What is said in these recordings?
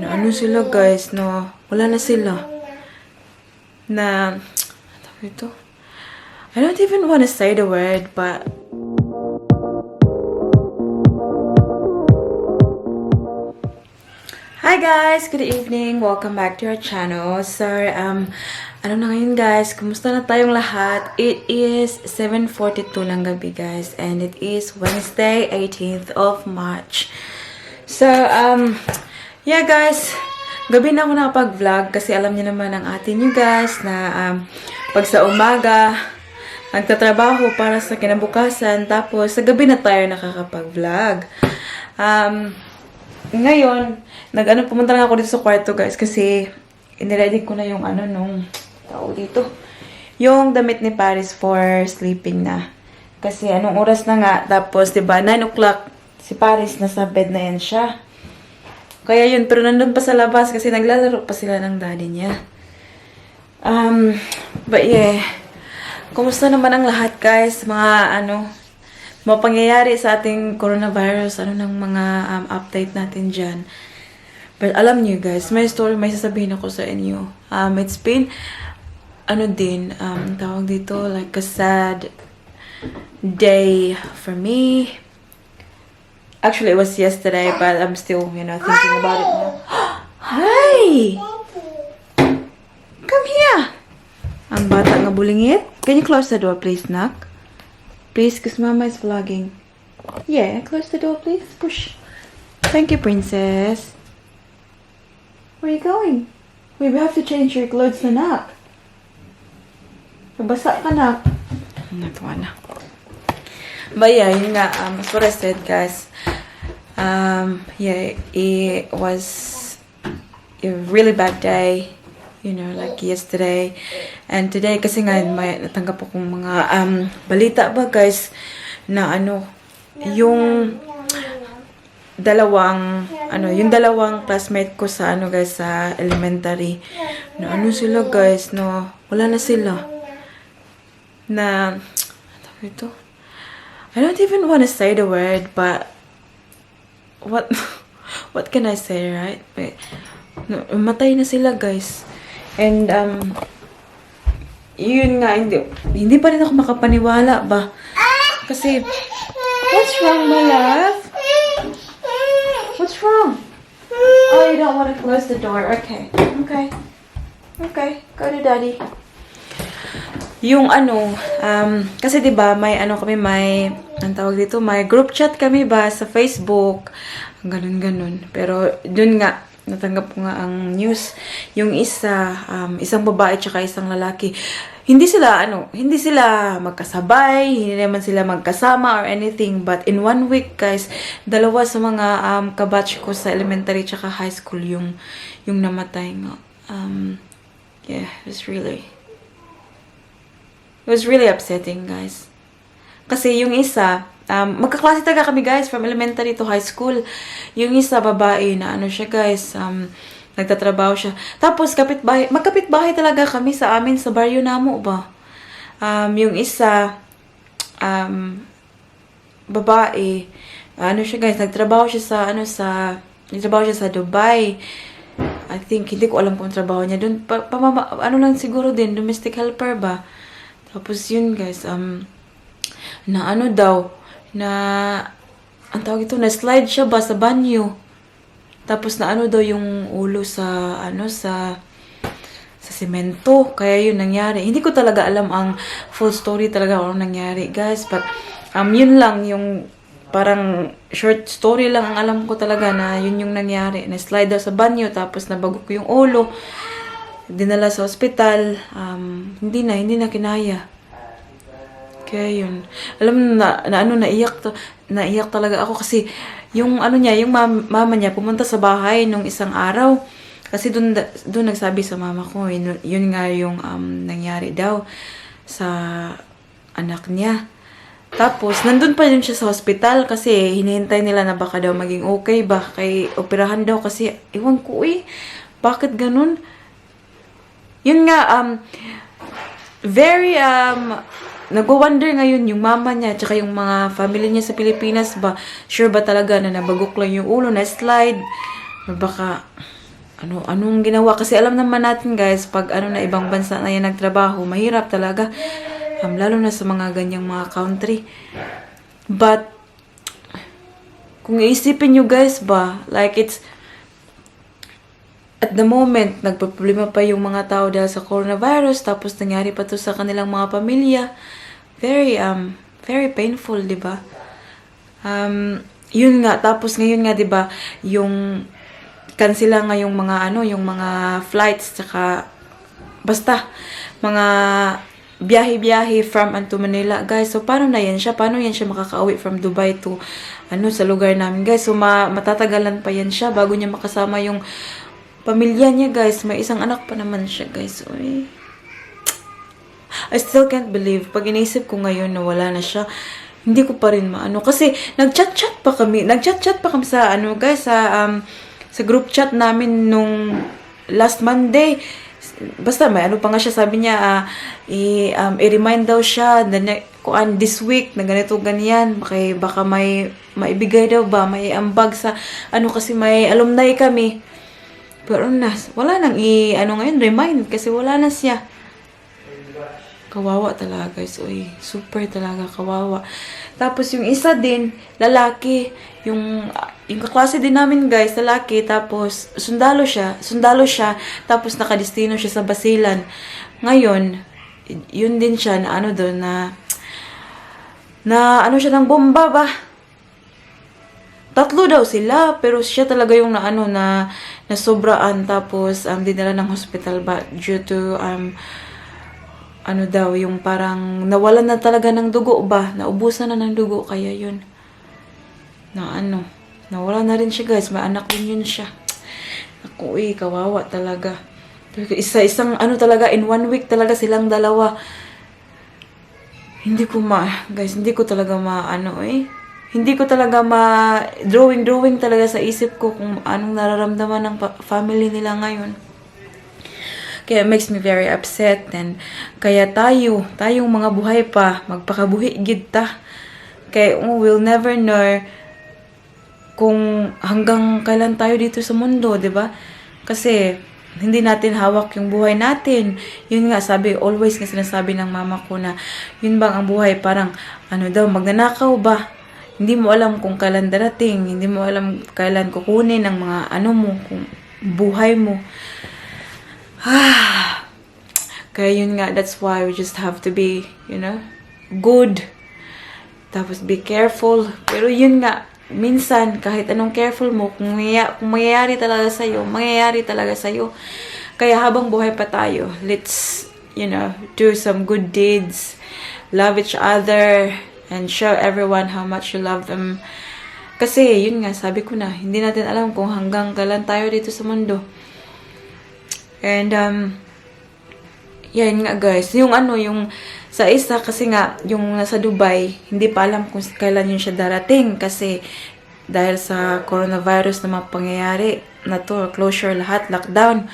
Ano sila guys, no? Wala na sila. Na, ano ito? I don't even want to say the word, but hi guys! Good evening! Welcome back to our channel. So, ano na ngayon guys? Kumusta na tayong lahat? It is 7:42 ng gabi guys. And it is Wednesday, 18th of March. So, yeah guys. Gabi na ako nakapag-vlog kasi alam niyo naman ang atin nyo guys na pag sa umaga, nagtatrabaho para sa kinabukasan. Tapos, sa gabi na tayo nakakapag-vlog. Ngayon, pumunta lang ako dito sa kwarto guys kasi iniready ko na yung nung tao dito. Yung damit ni Paris for sleeping na. Kasi anong oras na nga, tapos diba 9 o'clock si Paris nasa bed na yan siya. Kaya yun, pero nandun pa sa labas kasi naglalaro pa sila ng daddy niya. But yeah, kumusta naman ang lahat guys? Mga mga pangyayari sa ating coronavirus, ng mga update natin dyan. But alam niyo guys, may story, may sasabihin ako sa inyo. It's been, tawag dito, like a sad day for me. Actually, it was yesterday, but I'm still, thinking about it now. Hi! Come here! Ang bata nga bulingit. Can you close the door, please, Nak? Please, because Mama is vlogging. Yeah, close the door, please. Push. Thank you, princess. Where are you going? We have to change your clothes na, Nak. Nabasa ka, Nak. Natuwa na. But yeah, yun nga, as what I said, guys, yeah, it was a really bad day, like yesterday, and today, kasi nga, may natanggap akong mga, balita ba, guys, na yung dalawang classmate ko sa, guys, sa elementary, na sila, guys, no, wala na sila, na, ito, I don't even want to say the word, but what can I say, right? Matay na sila, guys. And yun nga, hindi pa rin ako makapaniwala ba? Kasi, what's wrong, my love? What's wrong? Oh, you don't want to close the door. Okay. Okay, go to daddy. Yung kasi 'di ba may kami, may ang tawag dito, may group chat kami ba sa Facebook, ganun. Pero dun nga natanggap ko nga ang news, yung isang babae at isang lalaki. Hindi sila magkasabay, hindi naman sila magkasama or anything, but in 1 week guys, dalawa sa mga kabatch ko sa elementary at high school yung namatay nga. Yeah, it was really upsetting, guys. Kasi yung isa, magkaklase talaga kami, guys, from elementary to high school. Yung isa, babae, na siya, guys, nagtatrabaho siya. Tapos, magkapit-bahay talaga kami sa amin, sa baryo namo ba? Yung isa, babae, siya, guys, nagtrabaho siya sa Dubai. I think, hindi ko alam kung trabaho niya doon. Lang siguro din, domestic helper ba? Tapos yun guys, ang tawag ito, na-slide siya ba sa banyo. Tapos na daw yung ulo sa semento. Kaya yun nangyari. Hindi ko talaga alam ang full story talaga anong nangyari guys. But yun lang, yung parang short story lang ang alam ko talaga na yun yung nangyari. Na-slide daw sa banyo, tapos nabagok yung ulo. Dinala sa ospital, hindi na kinaya. Kaya yun. Alam mo naiyak talaga ako kasi yung yung mama niya pumunta sa bahay nung isang araw. Kasi doon nagsabi sa mama ko, yun nga yung nangyari daw sa anak niya. Tapos, nandun pa din siya sa hospital kasi hinihintay nila na baka daw maging okay ba. Kay operahan daw kasi, ewan ko bakit ganun? Yun nga, very, nagwa-wonder ngayon yung mama niya tsaka yung mga family niya sa Pilipinas ba, sure ba talaga na nabagok lang yung ulo, na slide, or baka anong ginawa. Kasi alam naman natin guys, pag na ibang bansa na yan nagtrabaho, mahirap talaga. Lalo na sa mga ganyang mga country. But, kung iisipin nyo guys ba, like it's, at the moment, nagpaproblema pa yung mga tao dahil sa coronavirus, tapos nangyari pa to sa kanilang mga pamilya. Very painful, di ba? Yun nga, tapos ngayon nga, di ba, yung cancela nga yung mga yung mga flights, tsaka basta mga biyahe-biyahe from and to Manila, guys. So paano na yan siya? Paano yan siya makaka-uwi from Dubai to sa lugar namin, guys? So matatagalan pa yan siya bago niya makasama yung pamilya niya, guys. May isang anak pa naman siya, guys. Uy. I still can't believe. Pag inisip ko ngayon na wala na siya, hindi ko pa rin maano. Kasi nag-chat-chat pa kami. Nag-chat-chat pa kami sa guys, sa group chat namin nung last Monday. Basta may pa nga siya, sabi niya, i-remind daw siya this week na ganito, ganyan. Baka may maibigay daw ba, may ambag sa, kasi may alumni kami. Pero wala nang ngayon, remind, kasi wala na siya. Kawawa talaga, guys. Uy, super talaga kawawa. Tapos yung isa din, lalaki, yung kaklase din namin, guys, lalaki, tapos sundalo siya, tapos nakadestino siya sa Basilan. Ngayon, yun din siya na doon na siya ng bomba ba? 3 daw sila, pero siya talaga yung na sobraan, tapos dinala ng hospital ba due to daw, yung parang nawalan na talaga ng dugo ba? Naubusan na ng dugo, kaya yun. Nawala na rin siya, guys. May anak din yun siya. Naku, kawawa talaga. Isang talaga, in 1 week talaga silang dalawa. Guys, hindi ko talaga hindi ko talaga drawing talaga sa isip ko kung anong nararamdaman ng family nila ngayon. Kaya it makes me very upset. And kaya tayong mga buhay pa, magpakabuhi gid ta. Kaya we'll never know kung hanggang kailan tayo dito sa mundo, 'di ba? Kasi hindi natin hawak yung buhay natin. Yun nga, always nga sinasabi ng mama ko na, yun bang ang buhay, parang magnanakaw ba? Hindi mo alam kung kailan darating, hindi mo alam kailan kukunin ang mga kung buhay mo. Kaya yun nga, that's why we just have to be, good. Tapos be careful. Pero yun nga, minsan, kahit anong careful mo, kung mangyayari talaga sa'yo, mangyayari talaga sa'yo. Kaya habang buhay pa tayo, let's, do some good deeds, love each other, and show everyone how much you love them. Kasi, yun nga, sabi ko na, hindi natin alam kung hanggang kailan tayo dito sa mundo. And, yan nga guys, yung sa isa, kasi nga, yung nasa Dubai, hindi pa alam kung kailan yun siya darating, kasi dahil sa coronavirus na mga pangyayari na to, closure lahat, lockdown.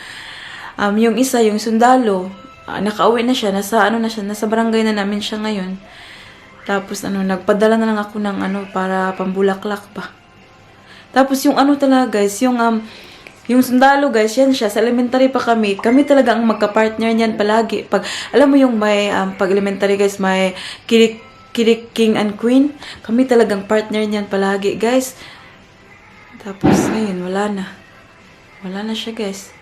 Yung isa, yung sundalo, nakauwi na siya, nasa barangay na namin siya ngayon. Tapos nagpadala na lang ako ng para pambulaklak pa. Tapos yung talaga guys, yung sundalo guys, yan siya, sa elementary pa kami talaga ang magka-partner niyan palagi. Pag, alam mo yung may, pag elementary guys, may kirik king and queen, kami talagang partner niyan palagi guys. Tapos ngayon, wala na siya guys.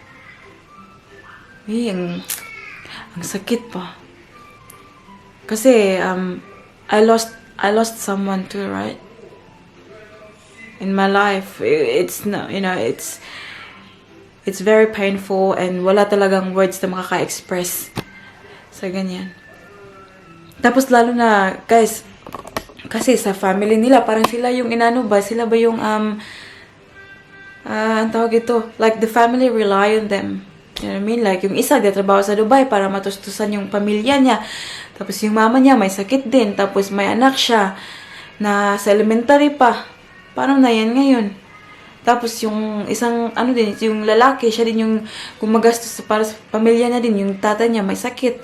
Ang sakit pa. Kasi, I lost someone too, right? In my life, it's no, it's very painful, and wala talagang words na makaka-express sa ganyan. Tapos lalo na, guys, kasi sa family nila, parang sila yung sila ba yung, ang tawag ito, like the family rely on them. You know what I mean? Like, yung isa, trabaho sa Dubai para matustusan yung pamilya niya. Tapos yung mama niya, may sakit din. Tapos may anak siya na sa elementary pa. Paano na yan ngayon? Tapos yung isang, yung lalaki, siya din yung gumagastos para sa pamilya niya din. Yung tatay niya, may sakit.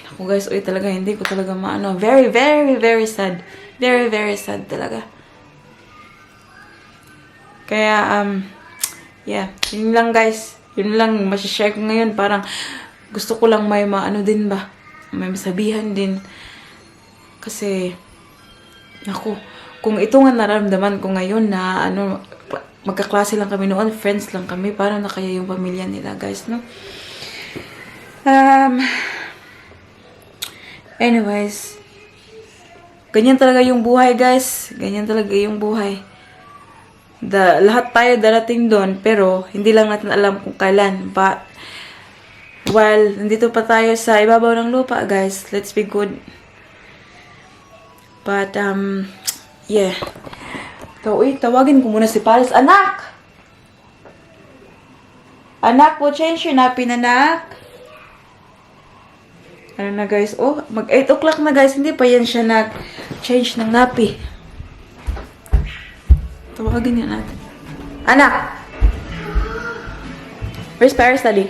Naku guys, talaga, hindi ko talaga very, very, very sad. Very, very sad talaga. Kaya, yeah, yun lang guys. Yun lang, masishare ko ngayon. Parang gusto ko lang may maano din ba? May masabihan din. Kasi, ako, kung ito nga naramdaman ko ngayon na ano, magkaklase lang kami noon, friends lang kami, parang na kaya yung pamilya nila guys, no? Anyways, ganyan talaga yung buhay guys. Ganyan talaga yung buhay. Lahat tayo darating doon, pero hindi lang natin alam kung kailan. But, while nandito pa tayo sa ibabaw ng lupa, guys, let's be good. But, yeah. Tawagin ko muna si Paris. Anak! Anak, we'll change your napkin, anak. Ano na, guys? Oh, mag 8 o'clock na, guys. Hindi pa yan siya nag-change ng napi. Tawagin niya natin. Anak! Where's Paris, Daddy?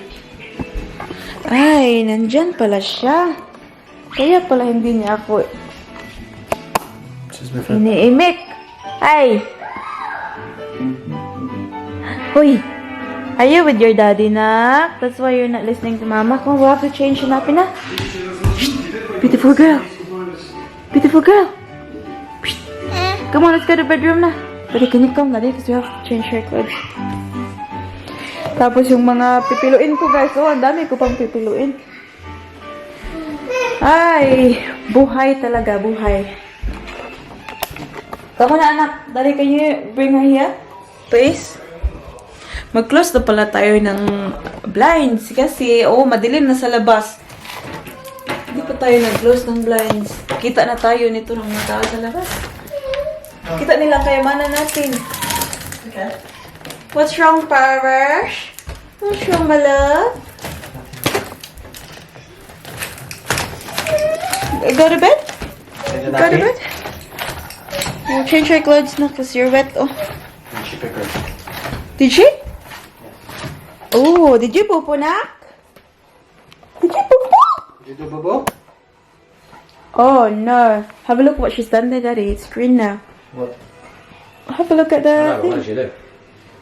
Ay, nandyan pala siya. Kaya pala hindi niya ako iniimik. Ay! Hoy! Are you with your daddy, nak? That's why you're not listening to mama. Come on, we'll have to change your nappy na. Beautiful girl. Beautiful girl. Come on, let's go to the bedroom na. Daddy, can you come, Daddy? Because we have to change her clothes. Tapos yung mga pipiluin ko, guys. Oh, ang dami ko pang pipiluin. Ay, buhay talaga, buhay. Come on, anak. Daddy, can you bring her here? Please? Mag-close na pala tayo ng blinds. Kasi, oh, madilim na sa labas. Hindi pa tayo nag-close ng blinds. Kita na tayo nito ng mga tao sa labas. Kita nila kayamanan natin. Okay. What's wrong, Parvers? What's wrong, my love? Go to bed? Go to bed? You change your clothes now because you're wet. Oh. Did she? Oh, did you poop, nak? Did you poop? Did you do bobo? Oh, no. Have a look what she's done there, Daddy. It's green now. What? Have a look at the No, what did you do?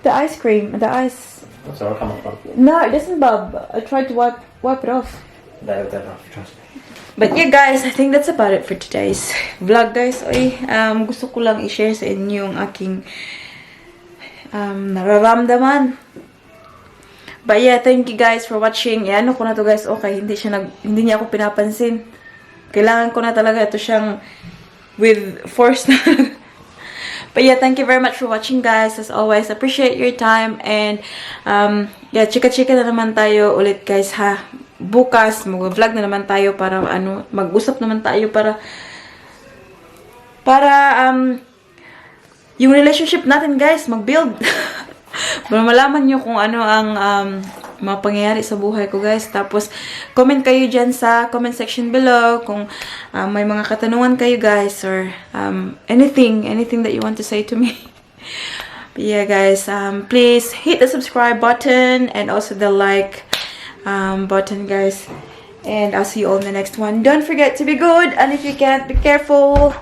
the ice cream, the ice. That's all come up. No, it doesn't, Bob. I tried to wipe it off. They're off, trust me. But yeah, guys, I think that's about it for today's vlog, guys. Oy, gusto ko lang i-share sa inyo yung aking nararamdaman. But yeah, thank you guys for watching. Ano ko na to, guys. Okay, hindi niya ako pinapansin. Kailangan ko na talaga ito siyang with force na. But yeah, thank you very much for watching, guys. As always, appreciate your time. And, yeah, chika-chika na naman tayo ulit, guys, ha. Bukas, mag-vlog na naman tayo para, mag-usap naman tayo para, yung relationship natin, guys, mag-build. Para malaman nyo kung ano ang, mga pangyayari sa buhay ko, guys. Tapos, comment kayo dyan sa comment section below kung may mga katanungan kayo, guys, or anything that you want to say to me. But yeah, guys, please hit the subscribe button and also the like button, guys. And I'll see you all in the next one. Don't forget to be good, and if you can't, be careful.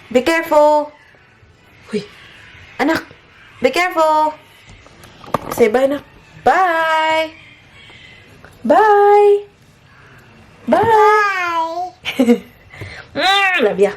Be careful. Huy, anak, be careful. Say bye na. Bye. Bye. Bye. Love ya.